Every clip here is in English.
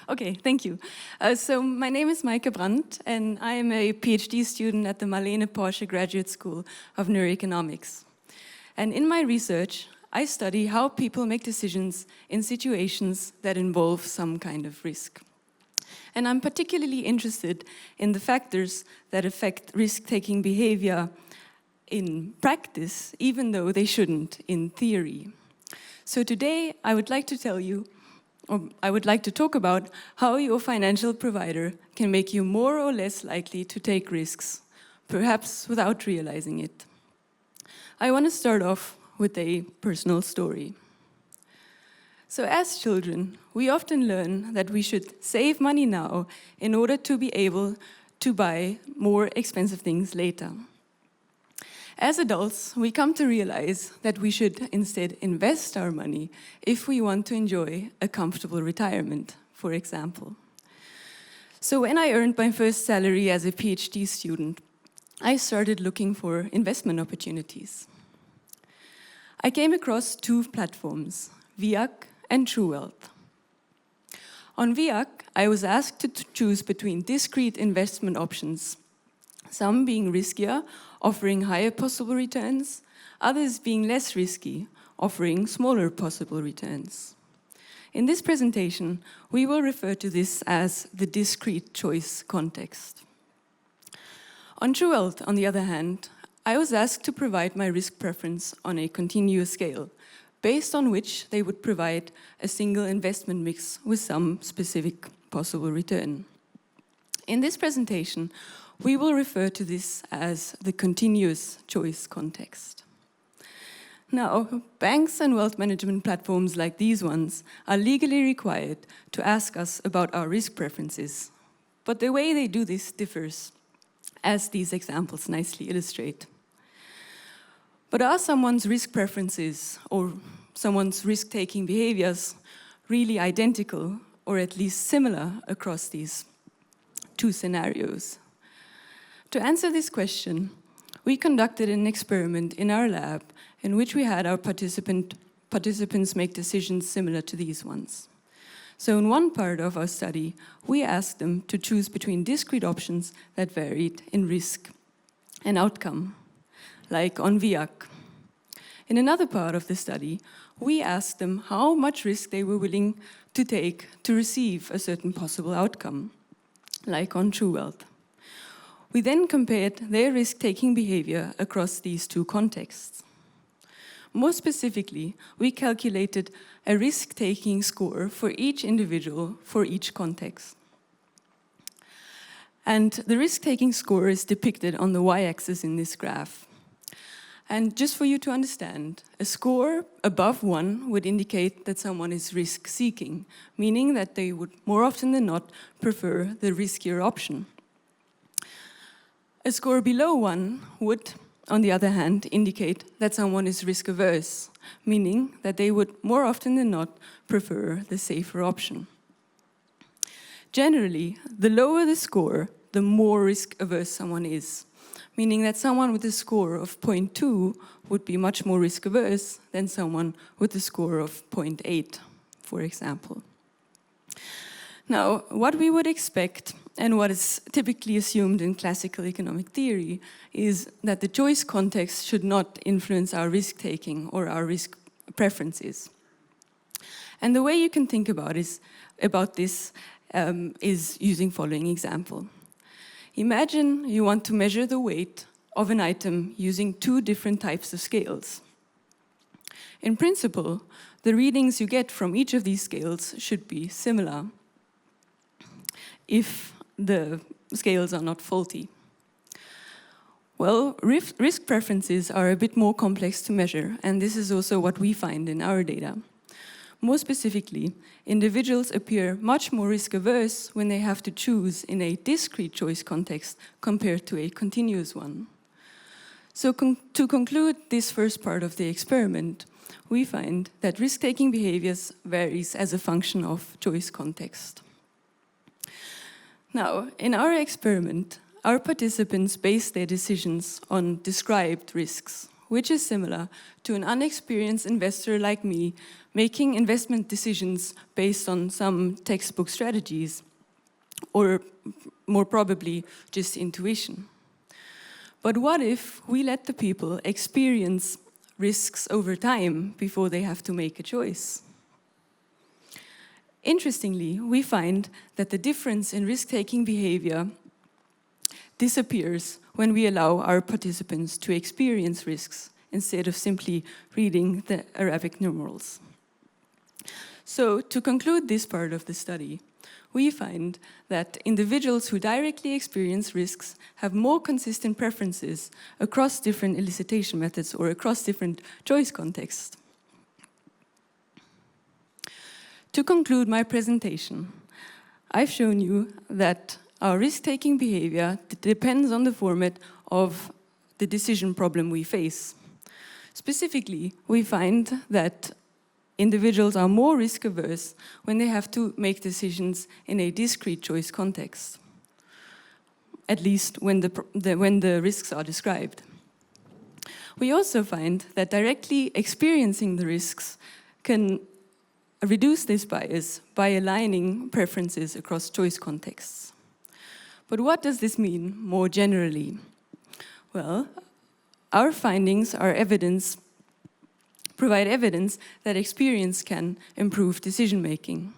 Okay, thank you. So my name is Maike Brandt, and I am a PhD student at the Marlene Porsche Graduate School of Neuroeconomics. And in my research, I study how people make decisions in situations that involve some kind of risk. And I'm particularly interested in the factors that affect risk-taking behavior in practice, even though they shouldn't in theory. So today, I would like to talk about how your financial provider can make you more or less likely to take risks, perhaps without realizing it. I want to start off with a personal story. So as children, we often learn that we should save money now in order to be able to buy more expensive things later. As adults, we come to realize that we should instead invest our money if we want to enjoy a comfortable retirement, for example. So when I earned my first salary as a PhD student, I started looking for investment opportunities. I came across two platforms, VIAC and True Wealth. On VIAC, I was asked to choose between discrete investment options, some being riskier, offering higher possible returns, others being less risky, offering smaller possible returns. In this presentation, we will refer to this as the discrete choice context. On True Wealth, on the other hand, I was asked to provide my risk preference on a continuous scale, based on which they would provide a single investment mix with some specific possible return. In this presentation, we will refer to this as the continuous choice context. Now, banks and wealth management platforms like these ones are legally required to ask us about our risk preferences, but the way they do this differs, as these examples nicely illustrate. But are someone's risk preferences or someone's risk-taking behaviors really identical or at least similar across these two scenarios? To answer this question, we conducted an experiment in our lab in which we had our participants make decisions similar to these ones. So in one part of our study, we asked them to choose between discrete options that varied in risk and outcome, like on VIAC. In another part of the study, we asked them how much risk they were willing to take to receive a certain possible outcome, like on True Wealth. We then compared their risk-taking behavior across these two contexts. More specifically, we calculated a risk-taking score for each individual for each context. And the risk-taking score is depicted on the y-axis in this graph. And just for you to understand, a score above 1 would indicate that someone is risk-seeking, meaning that they would more often than not prefer the riskier option. A score below 1 would, on the other hand, indicate that someone is risk-averse, meaning that they would more often than not prefer the safer option. Generally, the lower the score, the more risk-averse someone is, meaning that someone with a score of 0.2 would be much more risk-averse than someone with a score of 0.8, for example. Now, what we would expect, and what is typically assumed in classical economic theory, is that the choice context should not influence our risk-taking or our risk preferences. And the way you can think about this is using following example. Imagine you want to measure the weight of an item using two different types of scales. In principle, the readings you get from each of these scales should be similar if the scales are not faulty. Well, risk preferences are a bit more complex to measure, and this is also what we find in our data. More specifically, individuals appear much more risk-averse when they have to choose in a discrete choice context compared to a continuous one. So to conclude this first part of the experiment, we find that risk-taking behaviors varies as a function of choice context. Now, in our experiment, our participants based their decisions on described risks, which is similar to an unexperienced investor like me making investment decisions based on some textbook strategies, or more probably just intuition. But what if we let the people experience risks over time before they have to make a choice? Interestingly, we find that the difference in risk-taking behavior disappears when we allow our participants to experience risks instead of simply reading the Arabic numerals. So, to conclude this part of the study, we find that individuals who directly experience risks have more consistent preferences across different elicitation methods or across different choice contexts. To conclude my presentation, I've shown you that our risk-taking behavior depends on the format of the decision problem we face. Specifically, we find that individuals are more risk-averse when they have to make decisions in a discrete choice context, at least when the risks are described. We also find that directly experiencing the risks can reduce this bias by aligning preferences across choice contexts. But what does this mean more generally? Well, our findings are provide evidence that experience can improve decision-making.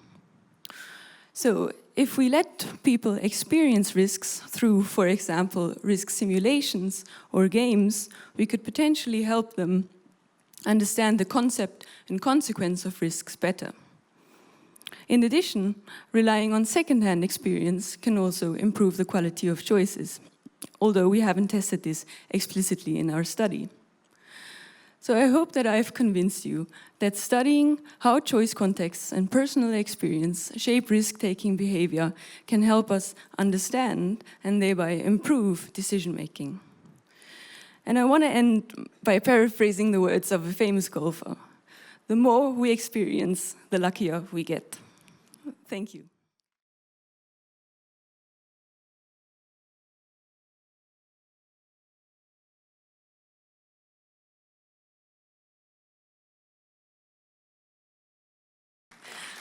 So, if we let people experience risks through, for example, risk simulations or games, we could potentially help them understand the concept and consequence of risks better. In addition, relying on second-hand experience can also improve the quality of choices, although we haven't tested this explicitly in our study. So I hope that I've convinced you that studying how choice contexts and personal experience shape risk-taking behavior can help us understand and thereby improve decision-making. And I want to end by paraphrasing the words of a famous golfer. The more we experience, the luckier we get. Thank you.